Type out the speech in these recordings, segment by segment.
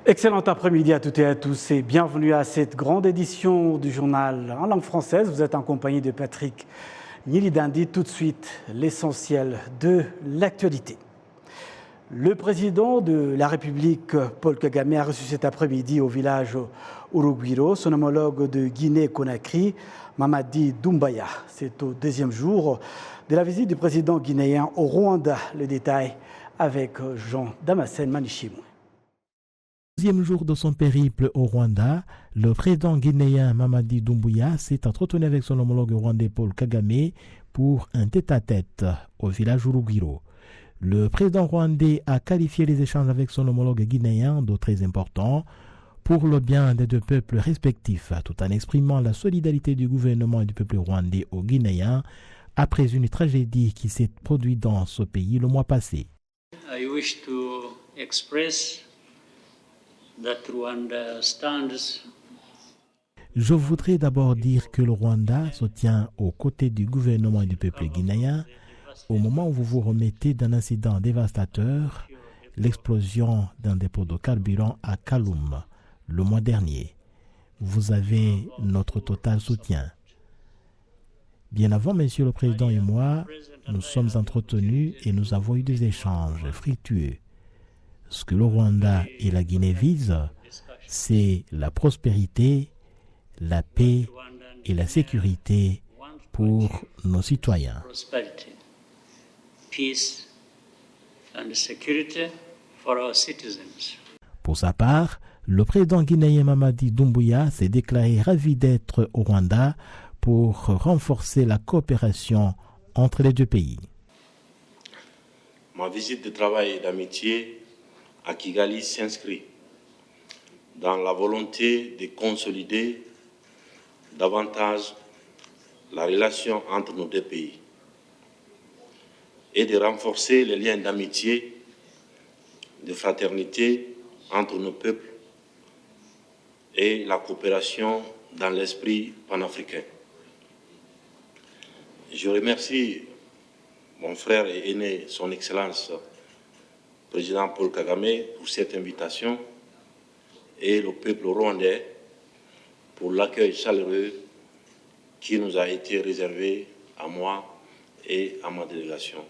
Excellent après-midi à toutes et à tous et bienvenue à cette grande édition du journal en langue française. Vous êtes en compagnie de Patrick Nilidandi. Tout de suite, l'essentiel de l'actualité. Le président de la République, Paul Kagame, a reçu cet après-midi au village Urugwiro son homologue de Guinée-Conakry, Mamadi Doumbouya. C'est au deuxième jour de la visite du président guinéen au Rwanda. Le détail avec Jean Damascène Manichimou. Deuxième jour de son périple au Rwanda, le président guinéen Mamadi Doumbouya s'est entretenu avec son homologue rwandais Paul Kagame pour un tête-à-tête au village Urugwiro. Le président rwandais a qualifié les échanges avec son homologue guinéen de très importants pour le bien des deux peuples respectifs, tout en exprimant la solidarité du gouvernement et du peuple rwandais aux Guinéens après une tragédie qui s'est produite dans ce pays le mois passé. I wish to express that Rwanda stands. Je voudrais d'abord dire que le Rwanda se tient aux côtés du gouvernement et du peuple guinéen au moment où vous vous remettez d'un incident dévastateur, l'explosion d'un dépôt de carburant à Kaloum le mois dernier. Vous avez notre total soutien. Bien avant, Monsieur le Président et moi, nous sommes entretenus et nous avons eu des échanges fructueux. Ce que le Rwanda et la Guinée visent, c'est la prospérité, la paix et la sécurité pour nos citoyens. Pour sa part, le président guinéen Mamadi Doumbouya s'est déclaré ravi d'être au Rwanda pour renforcer la coopération entre les deux pays. Ma visite de travail et d'amitié à Kigali s'inscrit dans la volonté de consolider davantage la relation entre nos deux pays et de renforcer les liens d'amitié, de fraternité entre nos peuples et la coopération dans l'esprit panafricain. Je remercie mon frère et aîné, son Excellence, président Paul Kagame, pour cette invitation et le peuple rwandais pour l'accueil chaleureux qui nous a été réservé à moi et à ma délégation.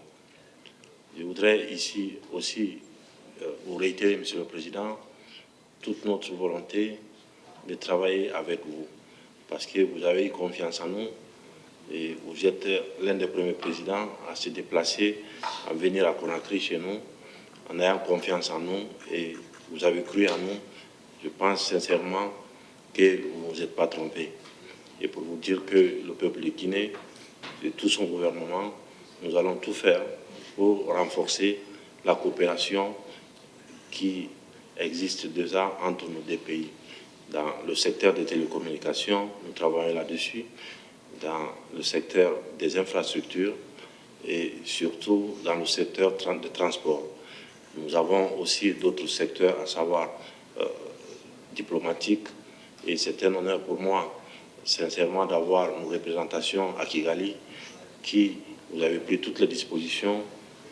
Je voudrais ici aussi vous réitérer, Monsieur le Président, toute notre volonté de travailler avec vous, parce que vous avez eu confiance en nous et vous êtes l'un des premiers présidents à se déplacer, à venir à Conakry chez nous, en ayant confiance en nous et vous avez cru en nous. Je pense sincèrement que vous ne vous êtes pas trompé. Et pour vous dire que le peuple de Guinée et tout son gouvernement, nous allons tout faire pour renforcer la coopération qui existe déjà entre nos deux pays. Dans le secteur des télécommunications, nous travaillons là-dessus, dans le secteur des infrastructures et surtout dans le secteur de transport. Nous avons aussi d'autres secteurs, à savoir diplomatiques, et c'est un honneur pour moi, sincèrement, d'avoir une représentation à Kigali qui, vous avez pris toutes les dispositions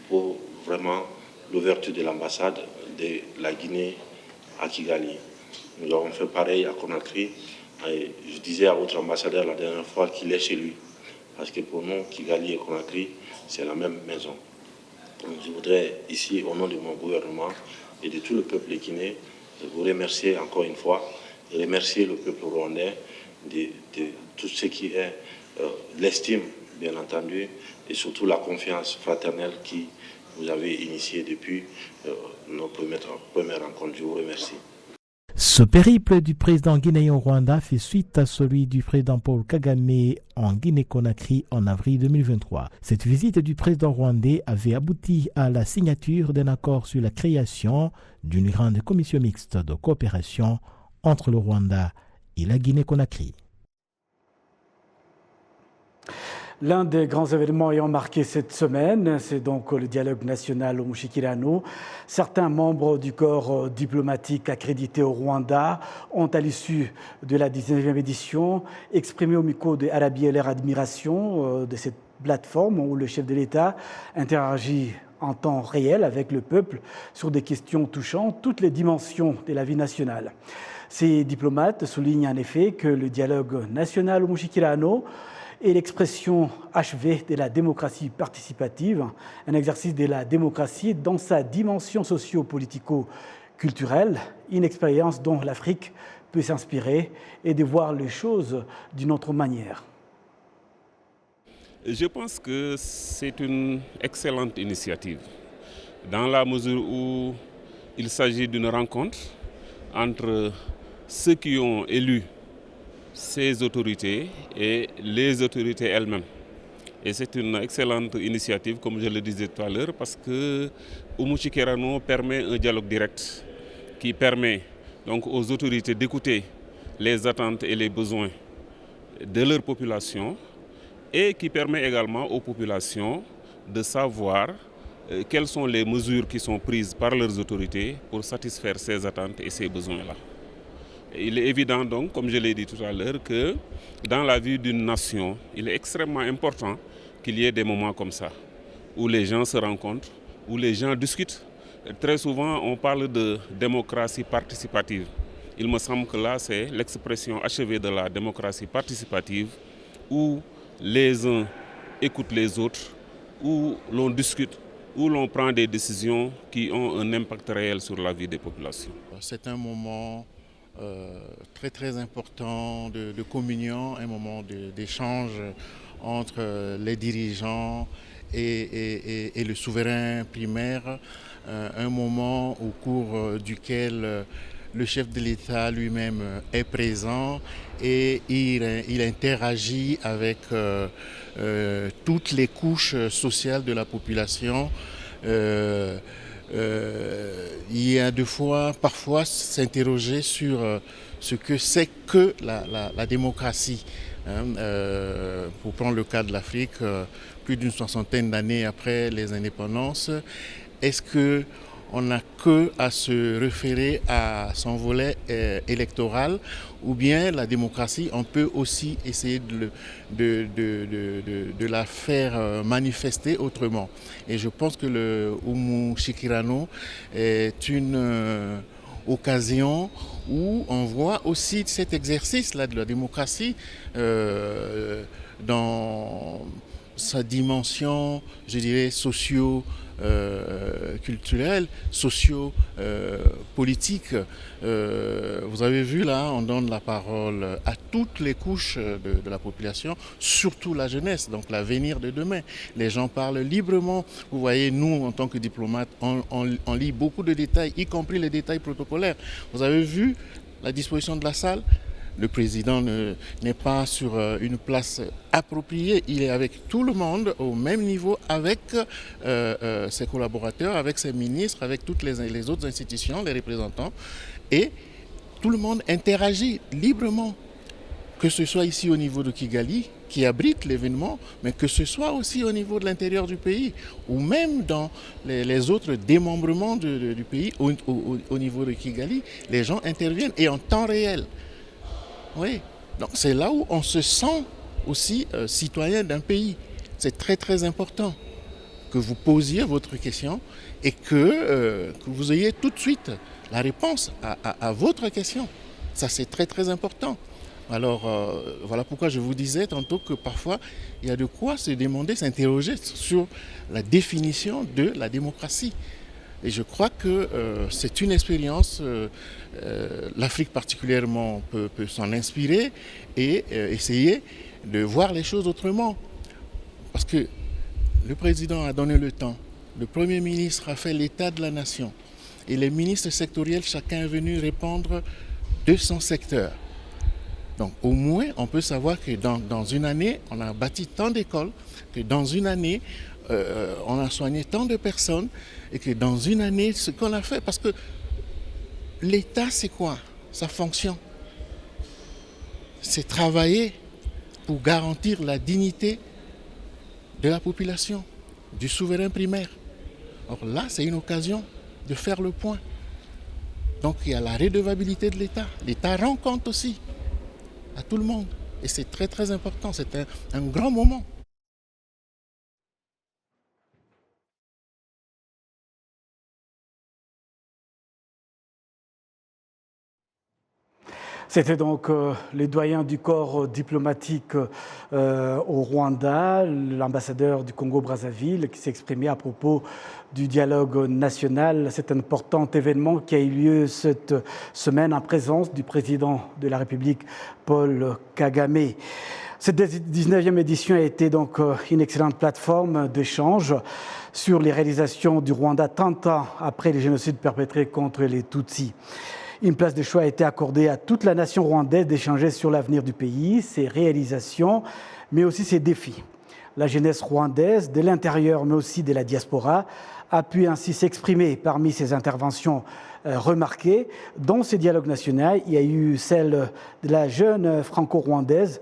pour vraiment l'ouverture de l'ambassade de la Guinée à Kigali. Nous avons fait pareil à Conakry. Et je disais à votre ambassadeur la dernière fois qu'il est chez lui. Parce que pour nous, Kigali et Conakry, c'est la même maison. Donc je voudrais ici, au nom de mon gouvernement et de tout le peuple guinéen, vous remercier encore une fois, et remercier le peuple rwandais de tout ce qui est l'estime, bien entendu, et surtout la confiance fraternelle qui vous avez initiée depuis nos premières rencontres. Je vous remercie. Ce périple du président guinéen au Rwanda fait suite à celui du président Paul Kagame en Guinée-Conakry en avril 2023. Cette visite du président rwandais avait abouti à la signature d'un accord sur la création d'une grande commission mixte de coopération entre le Rwanda et la Guinée-Conakry. L'un des grands événements ayant marqué cette semaine, c'est donc le dialogue national au Mushikirano. Certains membres du corps diplomatique accrédité au Rwanda ont, à l'issue de la 19e édition, exprimé au micro de Arabi leur admiration de cette plateforme où le chef de l'État interagit en temps réel avec le peuple sur des questions touchant toutes les dimensions de la vie nationale. Ces diplomates soulignent en effet que le dialogue national au Mushikirano est l'expression achevée de la démocratie participative, un exercice de la démocratie dans sa dimension socio-politico-culturelle, une expérience dont l'Afrique peut s'inspirer et de voir les choses d'une autre manière. Je pense que c'est une excellente initiative, dans la mesure où il s'agit d'une rencontre entre ceux qui ont élu ces autorités et les autorités elles-mêmes. Et c'est une excellente initiative, comme je le disais tout à l'heure, parce que Mushikirano permet un dialogue direct qui permet donc aux autorités d'écouter les attentes et les besoins de leur population et qui permet également aux populations de savoir quelles sont les mesures qui sont prises par leurs autorités pour satisfaire ces attentes et ces besoins-là. Il est évident donc, comme je l'ai dit tout à l'heure, que dans la vie d'une nation, il est extrêmement important qu'il y ait des moments comme ça, où les gens se rencontrent, où les gens discutent. Très souvent, on parle de démocratie participative. Il me semble que là, c'est l'expression achevée de la démocratie participative, où les uns écoutent les autres, où l'on discute, où l'on prend des décisions qui ont un impact réel sur la vie des populations. C'est un moment très très important de communion, un moment d'échange entre les dirigeants et le souverain primaire, un moment au cours duquel le chef de l'État lui-même est présent et il interagit avec toutes les couches sociales de la population. Il y a parfois s'interroger sur ce que c'est que la démocratie. Pour prendre le cas de l'Afrique, plus d'une soixantaine d'années après les indépendances, est-ce qu'on n'a que à se référer à son volet électoral ou bien la démocratie, on peut aussi essayer de la faire manifester autrement. Et je pense que le Mushikirano est une occasion où on voit aussi cet exercice-là de la démocratie dans sa dimension, je dirais, socio-culturelle, socio-politique. Vous avez vu là, on donne la parole à toutes les couches de la population, surtout la jeunesse, donc l'avenir de demain. Les gens parlent librement. Vous voyez, nous, en tant que diplomates, on lit beaucoup de détails, y compris les détails protocolaires. Vous avez vu la disposition de la salle? Le président n'est pas sur une place appropriée, il est avec tout le monde au même niveau, avec ses collaborateurs, avec ses ministres, avec toutes les autres institutions, les représentants, et tout le monde interagit librement, que ce soit ici au niveau de Kigali, qui abrite l'événement, mais que ce soit aussi au niveau de l'intérieur du pays, ou même dans les autres démembrements du pays, au niveau de Kigali, les gens interviennent, et en temps réel. Oui, donc c'est là où on se sent aussi citoyen d'un pays. C'est très très important que vous posiez votre question et que vous ayez tout de suite la réponse à votre question. Ça c'est très très important. Alors voilà pourquoi je vous disais tantôt que parfois il y a de quoi se demander, s'interroger sur la définition de la démocratie. Et je crois que c'est une expérience, l'Afrique particulièrement peut s'en inspirer et essayer de voir les choses autrement. Parce que le président a donné le temps, le Premier ministre a fait l'état de la nation et les ministres sectoriels, chacun est venu répondre de son secteur. Donc au moins on peut savoir que dans une année, on a bâti tant d'écoles, que dans une année, on a soigné tant de personnes et que dans une année, ce qu'on a fait, parce que l'État, c'est quoi? Sa fonction, c'est travailler pour garantir la dignité de la population, du souverain primaire. Or là, c'est une occasion de faire le point. Donc il y a la redevabilité de l'État. L'État rend compte aussi à tout le monde. Et c'est très très important, c'est un grand moment. C'était donc les doyens du corps diplomatique au Rwanda, l'ambassadeur du Congo-Brazzaville qui s'est exprimé à propos du dialogue national, cet important événement qui a eu lieu cette semaine en présence du président de la République, Paul Kagame. Cette 19e édition a été donc une excellente plateforme d'échange sur les réalisations du Rwanda 30 ans après les génocides perpétrés contre les Tutsis. Une place de choix a été accordée à toute la nation rwandaise d'échanger sur l'avenir du pays, ses réalisations, mais aussi ses défis. La jeunesse rwandaise, de l'intérieur, mais aussi de la diaspora, a pu ainsi s'exprimer parmi ces interventions remarquées. Dans ce dialogue national, il y a eu celle de la jeune franco-rwandaise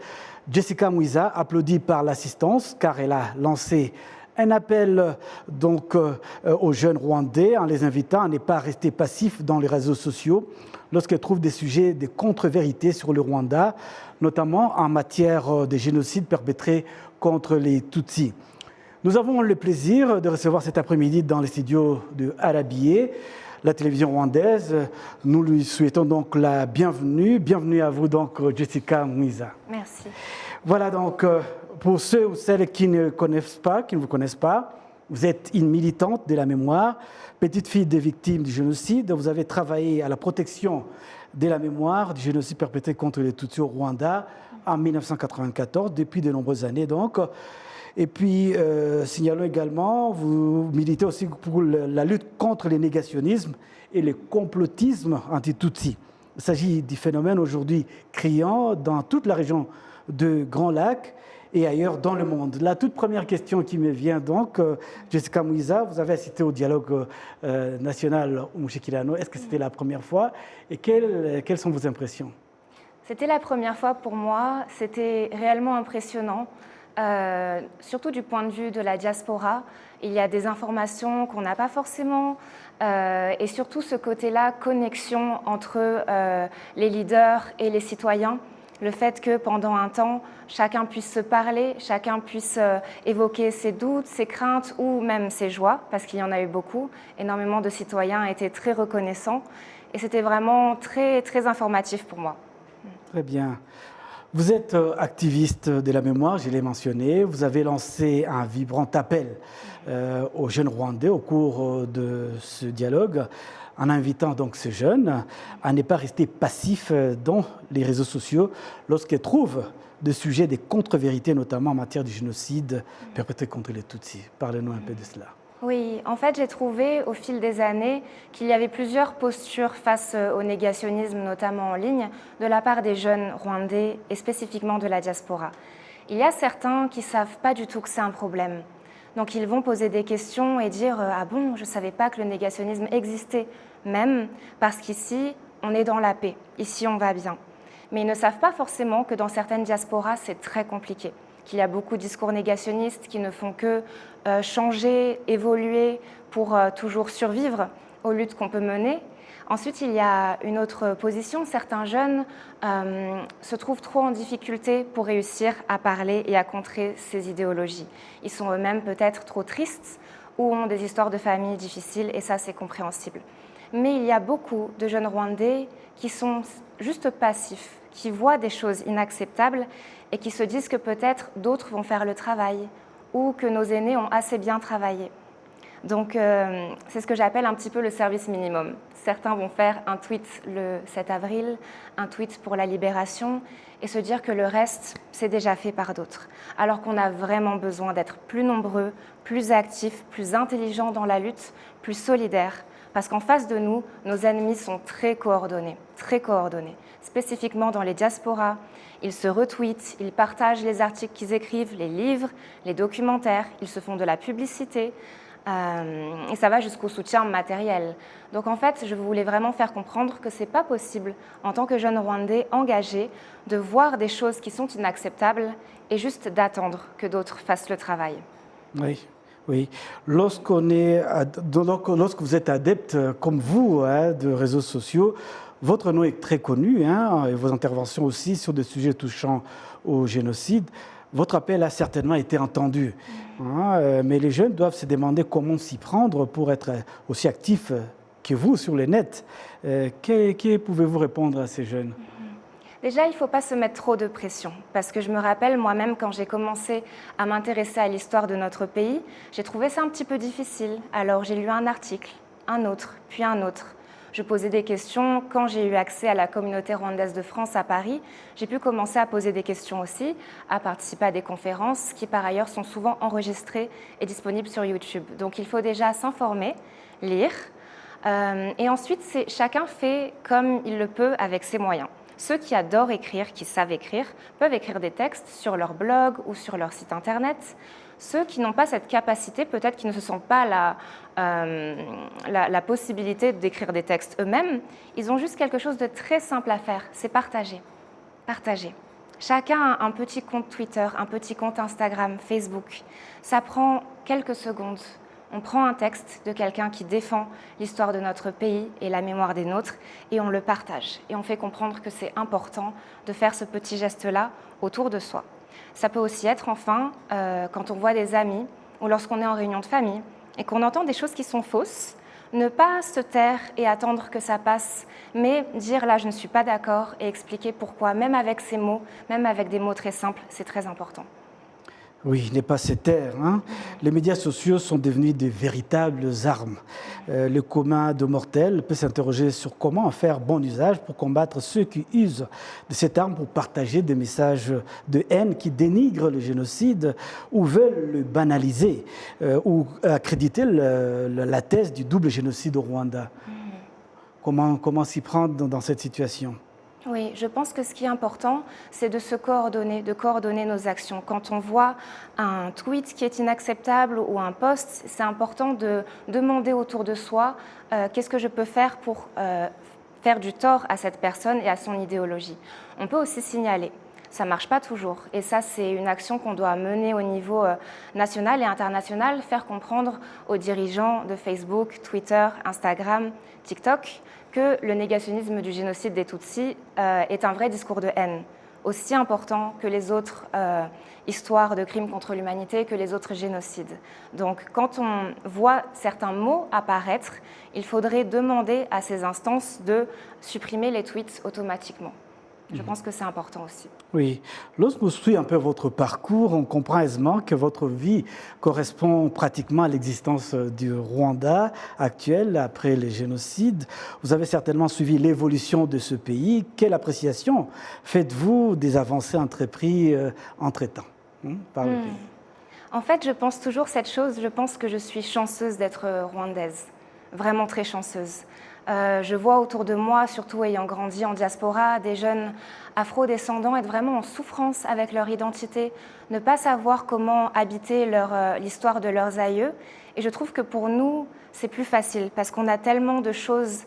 Jessica Mwiza, applaudie par l'assistance, car elle a lancé un appel donc aux jeunes Rwandais en les invitant à ne pas rester passifs dans les réseaux sociaux lorsqu'ils trouvent des sujets de contre-vérité sur le Rwanda, notamment en matière de génocide perpétré contre les Tutsis. Nous avons le plaisir de recevoir cet après-midi dans les studios de Arabié, la télévision rwandaise. Nous lui souhaitons donc la bienvenue. Bienvenue à vous donc, Jessica Mwiza. Merci. Voilà donc, pour ceux ou celles qui ne vous connaissent pas, vous êtes une militante de la mémoire, petite fille des victimes du génocide. Vous avez travaillé à la protection de la mémoire du génocide perpétré contre les Tutsis au Rwanda en 1994, depuis de nombreuses années donc. Et puis, signalons également, vous militez aussi pour la lutte contre les négationnismes et le complotisme anti-Tutsi. Il s'agit du phénomène aujourd'hui criant dans toute la région de Grand Lac et ailleurs dans le monde. La toute première question qui me vient donc, Jessica Mwiza, vous avez assisté au dialogue national au Mushikirano. Est-ce que c'était la première fois et quelles sont vos impressions? C'était la première fois pour moi, c'était réellement impressionnant, surtout du point de vue de la diaspora. Il y a des informations qu'on n'a pas forcément et surtout ce côté-là, connexion entre les leaders et les citoyens. Le fait que pendant un temps, chacun puisse se parler, chacun puisse évoquer ses doutes, ses craintes ou même ses joies, parce qu'il y en a eu beaucoup. Énormément de citoyens étaient très reconnaissants et c'était vraiment très, très informatif pour moi. Très bien. Vous êtes activiste de la mémoire, je l'ai mentionné. Vous avez lancé un vibrant appel aux jeunes Rwandais au cours de ce dialogue, en invitant donc ces jeunes à ne pas rester passifs dans les réseaux sociaux lorsqu'ils trouvent des sujets de contre-vérités, notamment en matière de génocide perpétré contre les Tutsis. Parlez-nous un peu de cela. Oui, en fait, j'ai trouvé au fil des années qu'il y avait plusieurs postures face au négationnisme, notamment en ligne, de la part des jeunes Rwandais et spécifiquement de la diaspora. Il y a certains qui ne savent pas du tout que c'est un problème. Donc ils vont poser des questions et dire « Ah bon, je ne savais pas que le négationnisme existait », même parce qu'ici, on est dans la paix, ici on va bien. Mais ils ne savent pas forcément que dans certaines diasporas, c'est très compliqué, qu'il y a beaucoup de discours négationnistes qui ne font que changer, évoluer pour toujours survivre aux luttes qu'on peut mener. Ensuite, il y a une autre position. Certains jeunes se trouvent trop en difficulté pour réussir à parler et à contrer ces idéologies. Ils sont eux-mêmes peut-être trop tristes ou ont des histoires de famille difficiles et ça, c'est compréhensible. Mais il y a beaucoup de jeunes Rwandais qui sont juste passifs, qui voient des choses inacceptables et qui se disent que peut-être d'autres vont faire le travail ou que nos aînés ont assez bien travaillé. Donc, c'est ce que j'appelle un petit peu le service minimum. Certains vont faire un tweet le 7 avril, un tweet pour la libération, et se dire que le reste, c'est déjà fait par d'autres. Alors qu'on a vraiment besoin d'être plus nombreux, plus actifs, plus intelligents dans la lutte, plus solidaires. Parce qu'en face de nous, nos ennemis sont très coordonnés. Spécifiquement dans les diasporas, ils se retweetent, ils partagent les articles qu'ils écrivent, les livres, les documentaires, ils se font de la publicité. Et ça va jusqu'au soutien matériel. Donc en fait, je voulais vraiment faire comprendre que ce n'est pas possible, en tant que jeune Rwandais engagé, de voir des choses qui sont inacceptables et juste d'attendre que d'autres fassent le travail. Oui, oui. Lorsque vous êtes adepte comme vous de réseaux sociaux, votre nom est très connu, et vos interventions aussi sur des sujets touchant au génocide. Votre appel a certainement été entendu, mais les jeunes doivent se demander comment s'y prendre pour être aussi actifs que vous sur le net. Que pouvez-vous répondre à ces jeunes? Déjà, il ne faut pas se mettre trop de pression, parce que je me rappelle moi-même quand j'ai commencé à m'intéresser à l'histoire de notre pays, j'ai trouvé ça un petit peu difficile. Alors j'ai lu un article, un autre, puis un autre. Je posais des questions. Quand j'ai eu accès à la communauté rwandaise de France à Paris, j'ai pu commencer à poser des questions aussi, à participer à des conférences qui par ailleurs sont souvent enregistrées et disponibles sur YouTube. Donc il faut déjà s'informer, lire, et ensuite chacun fait comme il le peut avec ses moyens. Ceux qui adorent écrire, qui savent écrire, peuvent écrire des textes sur leur blog ou sur leur site internet. Ceux qui n'ont pas cette capacité, peut-être qui ne se sentent pas la possibilité d'écrire des textes eux-mêmes, ils ont juste quelque chose de très simple à faire, c'est partager. Partager. Chacun a un petit compte Twitter, un petit compte Instagram, Facebook. Ça prend quelques secondes. On prend un texte de quelqu'un qui défend l'histoire de notre pays et la mémoire des nôtres et on le partage. Et on fait comprendre que c'est important de faire ce petit geste-là autour de soi. Ça peut aussi être, enfin, quand on voit des amis ou lorsqu'on est en réunion de famille et qu'on entend des choses qui sont fausses, ne pas se taire et attendre que ça passe, mais dire là, je ne suis pas d'accord et expliquer pourquoi, même avec ces mots, même avec des mots très simples, c'est très important. Oui, ne pas se taire. Les médias sociaux sont devenus de véritables armes. Le commun de mortels peut s'interroger sur comment en faire bon usage pour combattre ceux qui usent de cette arme pour partager des messages de haine qui dénigrent le génocide ou veulent le banaliser ou accréditer la thèse du double génocide au Rwanda. Comment s'y prendre dans cette situation ? Oui, je pense que ce qui est important, c'est de se coordonner, de coordonner nos actions. Quand on voit un tweet qui est inacceptable ou un post, c'est important de demander autour de soi qu'est-ce que je peux faire pour faire du tort à cette personne et à son idéologie. On peut aussi signaler. Ça ne marche pas toujours. Et ça, c'est une action qu'on doit mener au niveau national et international, faire comprendre aux dirigeants de Facebook, Twitter, Instagram, TikTok, que le négationnisme du génocide des Tutsis est un vrai discours de haine, aussi important que les autres histoires de crimes contre l'humanité, que les autres génocides. Donc, quand on voit certains mots apparaître, il faudrait demander à ces instances de supprimer les tweets automatiquement. Je pense que c'est important aussi. Oui. Lorsqu'on suit un peu votre parcours, on comprend aisément que votre vie correspond pratiquement à l'existence du Rwanda actuel après le génocide. Vous avez certainement suivi l'évolution de ce pays. Quelle appréciation faites-vous des avancées entreprises entre-temps par le pays ? En fait, je pense toujours cette chose. Je pense que je suis chanceuse d'être rwandaise, vraiment très chanceuse. Je vois autour de moi, surtout ayant grandi en diaspora, des jeunes afro-descendants être vraiment en souffrance avec leur identité, ne pas savoir comment habiter l'histoire de leurs aïeux. Et je trouve que pour nous, c'est plus facile parce qu'on a tellement de choses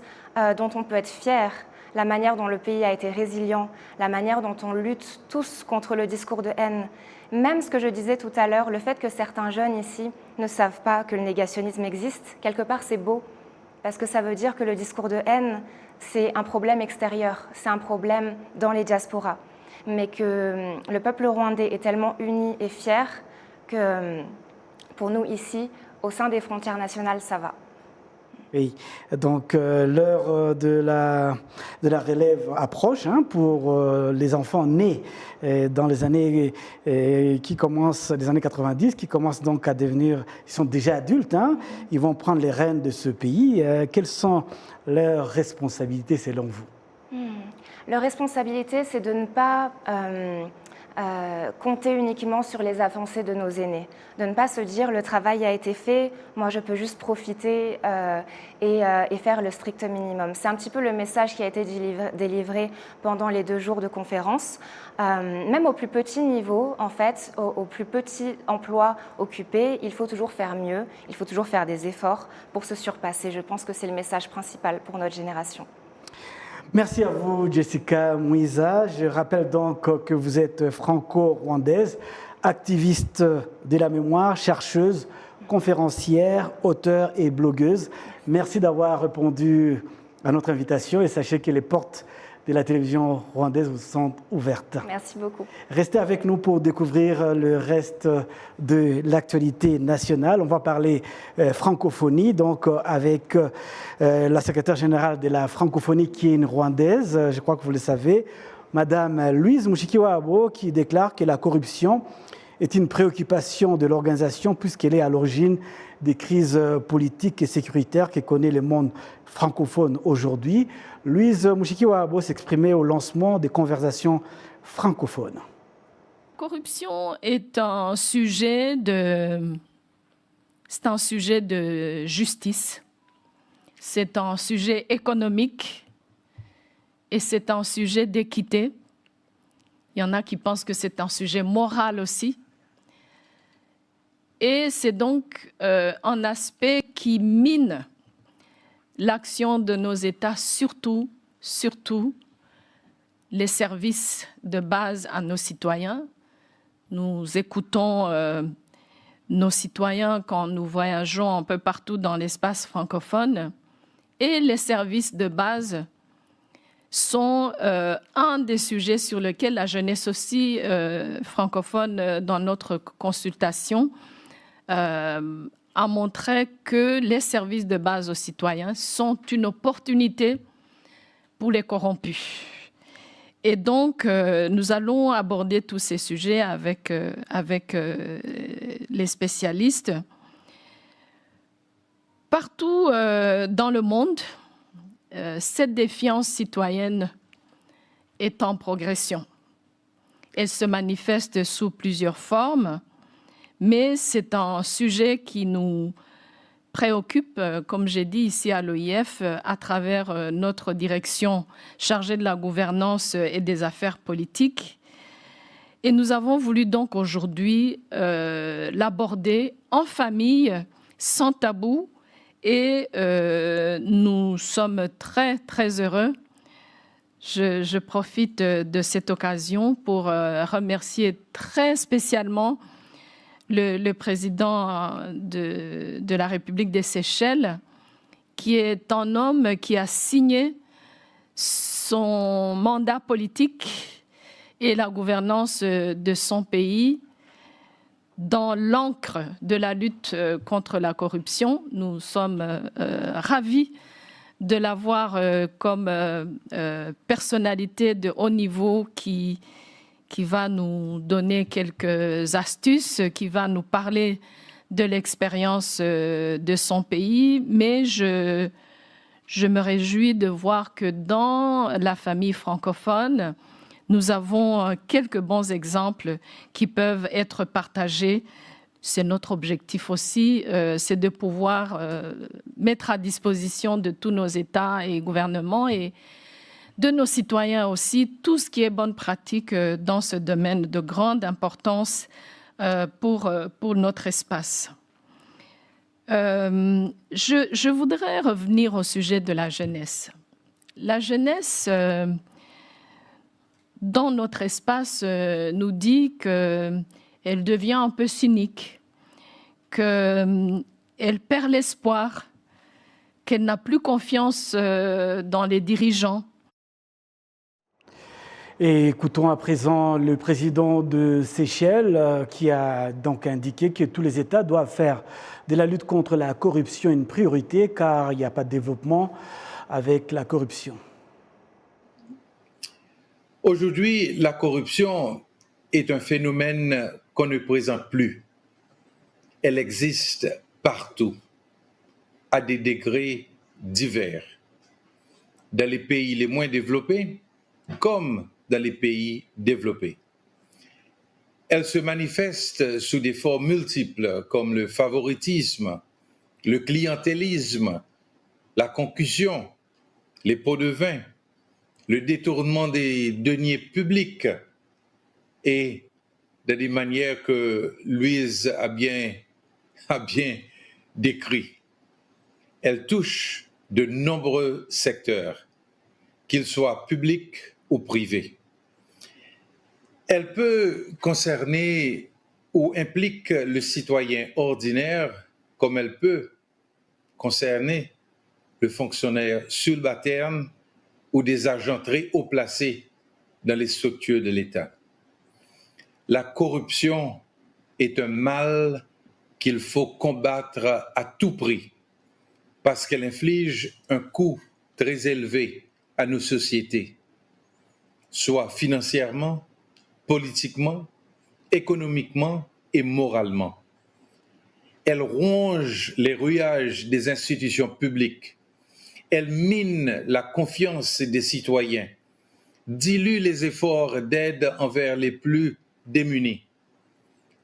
dont on peut être fier, la manière dont le pays a été résilient, la manière dont on lutte tous contre le discours de haine. Même ce que je disais tout à l'heure, le fait que certains jeunes ici ne savent pas que le négationnisme existe, quelque part c'est beau. Parce que ça veut dire que le discours de haine, c'est un problème extérieur, c'est un problème dans les diasporas. Mais que le peuple rwandais est tellement uni et fier que pour nous ici, au sein des frontières nationales, ça va. Oui, donc l'heure de la relève approche pour les enfants nés dans les années qui commencent, les années 90, qui commencent donc à devenir, ils sont déjà adultes, ils vont prendre les rênes de ce pays. Quelles sont leurs responsabilités selon vous ? Leur responsabilité, c'est de ne pas compter uniquement sur les avancées de nos aînés, de ne pas se dire le travail a été fait, moi je peux juste profiter et faire le strict minimum. C'est un petit peu le message qui a été délivré pendant les 2 jours de conférence. Même au plus petit niveau, en fait, au plus petit emploi occupé, il faut toujours faire mieux, il faut toujours faire des efforts pour se surpasser. Je pense que c'est le message principal pour notre génération. Merci à vous, Jessica Mwiza. Je rappelle donc que vous êtes franco-rwandaise, activiste de la mémoire, chercheuse, conférencière, auteure et blogueuse. Merci d'avoir répondu à notre invitation et sachez que les portes de la télévision rwandaise vous sont ouvertes. Merci beaucoup. Restez avec nous pour découvrir le reste de l'actualité nationale. On va parler francophonie, donc avec la secrétaire générale de la francophonie qui est une rwandaise, je crois que vous le savez, Madame Louise Mushikiwabo, qui déclare que la corruption est une préoccupation de l'organisation puisqu'elle est à l'origine des crises politiques et sécuritaires que connaît le monde francophone aujourd'hui. Louise Mushikiwabo s'exprimait au lancement des conversations francophones. La corruption est un sujet de justice, c'est un sujet économique et c'est un sujet d'équité. Il y en a qui pensent que c'est un sujet moral aussi. Et c'est donc un aspect qui mine l'action de nos États, surtout les services de base à nos citoyens. Nous écoutons nos citoyens quand nous voyageons un peu partout dans l'espace francophone. Et les services de base sont un des sujets sur lesquels la jeunesse aussi francophone, dans notre consultation, a montré que les services de base aux citoyens sont une opportunité pour les corrompus. Et donc, nous allons aborder tous ces sujets avec les spécialistes. Partout dans le monde, cette défiance citoyenne est en progression. Elle se manifeste sous plusieurs formes, mais c'est un sujet qui nous préoccupe, comme j'ai dit ici à l'OIF, à travers notre direction chargée de la gouvernance et des affaires politiques. Et nous avons voulu donc aujourd'hui l'aborder en famille, sans tabou, et nous sommes très, très heureux. Je profite de cette occasion pour remercier très spécialement le président de la République des Seychelles, qui est un homme qui a signé son mandat politique et la gouvernance de son pays dans l'encre de la lutte contre la corruption. Nous sommes ravis de l'avoir comme personnalité de haut niveau qui va nous donner quelques astuces, qui va nous parler de l'expérience de son pays. Mais je me réjouis de voir que dans la famille francophone, nous avons quelques bons exemples qui peuvent être partagés. C'est notre objectif aussi, c'est de pouvoir mettre à disposition de tous nos États et gouvernements et de nos citoyens aussi tout ce qui est bonne pratique dans ce domaine de grande importance pour notre espace. Je voudrais revenir au sujet de la jeunesse. La jeunesse, dans notre espace, nous dit qu'elle devient un peu cynique, qu'elle perd l'espoir, qu'elle n'a plus confiance dans les dirigeants. Et écoutons à présent le président de Seychelles qui a donc indiqué que tous les États doivent faire de la lutte contre la corruption une priorité car il n'y a pas de développement avec la corruption. Aujourd'hui, la corruption est un phénomène qu'on ne présente plus. Elle existe partout, à des degrés divers, dans les pays les moins développés comme dans les pays développés. Elle se manifeste sous des formes multiples comme le favoritisme, le clientélisme, la concussion, les pots de vin, le détournement des deniers publics et de des manières que Louise a bien décrit. Elle touche de nombreux secteurs, qu'ils soient publics ou privés. Elle peut concerner ou implique le citoyen ordinaire comme elle peut concerner le fonctionnaire subalterne ou des agents très haut placés dans les structures de l'État. La corruption est un mal qu'il faut combattre à tout prix parce qu'elle inflige un coût très élevé à nos sociétés. soit financièrement, politiquement, économiquement et moralement. Elle ronge les rouages des institutions publiques. Elle mine la confiance des citoyens, dilue les efforts d'aide envers les plus démunis.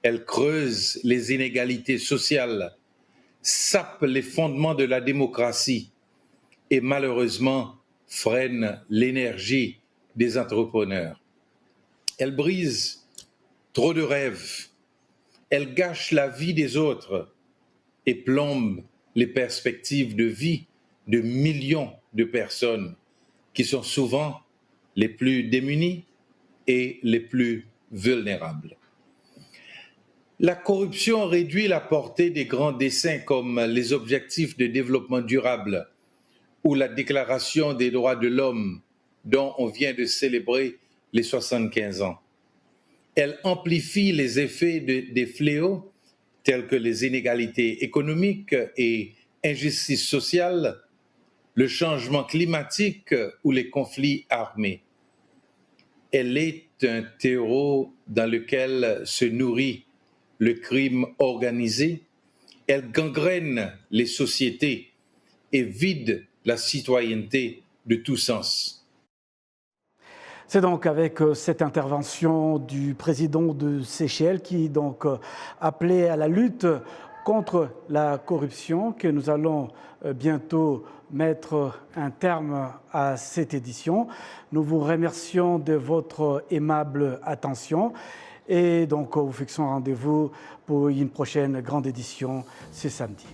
Elle creuse les inégalités sociales, sape les fondements de la démocratie et malheureusement freine l'énergie des entrepreneurs. Elle brise trop de rêves, elle gâche la vie des autres et plombe les perspectives de vie de millions de personnes qui sont souvent les plus démunis et les plus vulnérables. La corruption réduit la portée des grands desseins comme les objectifs de développement durable ou la Déclaration des droits de l'homme dont on vient de célébrer les 75 ans. Elle amplifie les effets des fléaux tels que les inégalités économiques et injustices sociales, le changement climatique ou les conflits armés. Elle est un terreau dans lequel se nourrit le crime organisé, elle gangrène les sociétés et vide la citoyenneté de tout sens. C'est donc avec cette intervention du président de Seychelles qui donc appelait à la lutte contre la corruption que nous allons bientôt mettre un terme à cette édition. Nous vous remercions de votre aimable attention et donc vous fixons rendez-vous pour une prochaine grande édition ce samedi.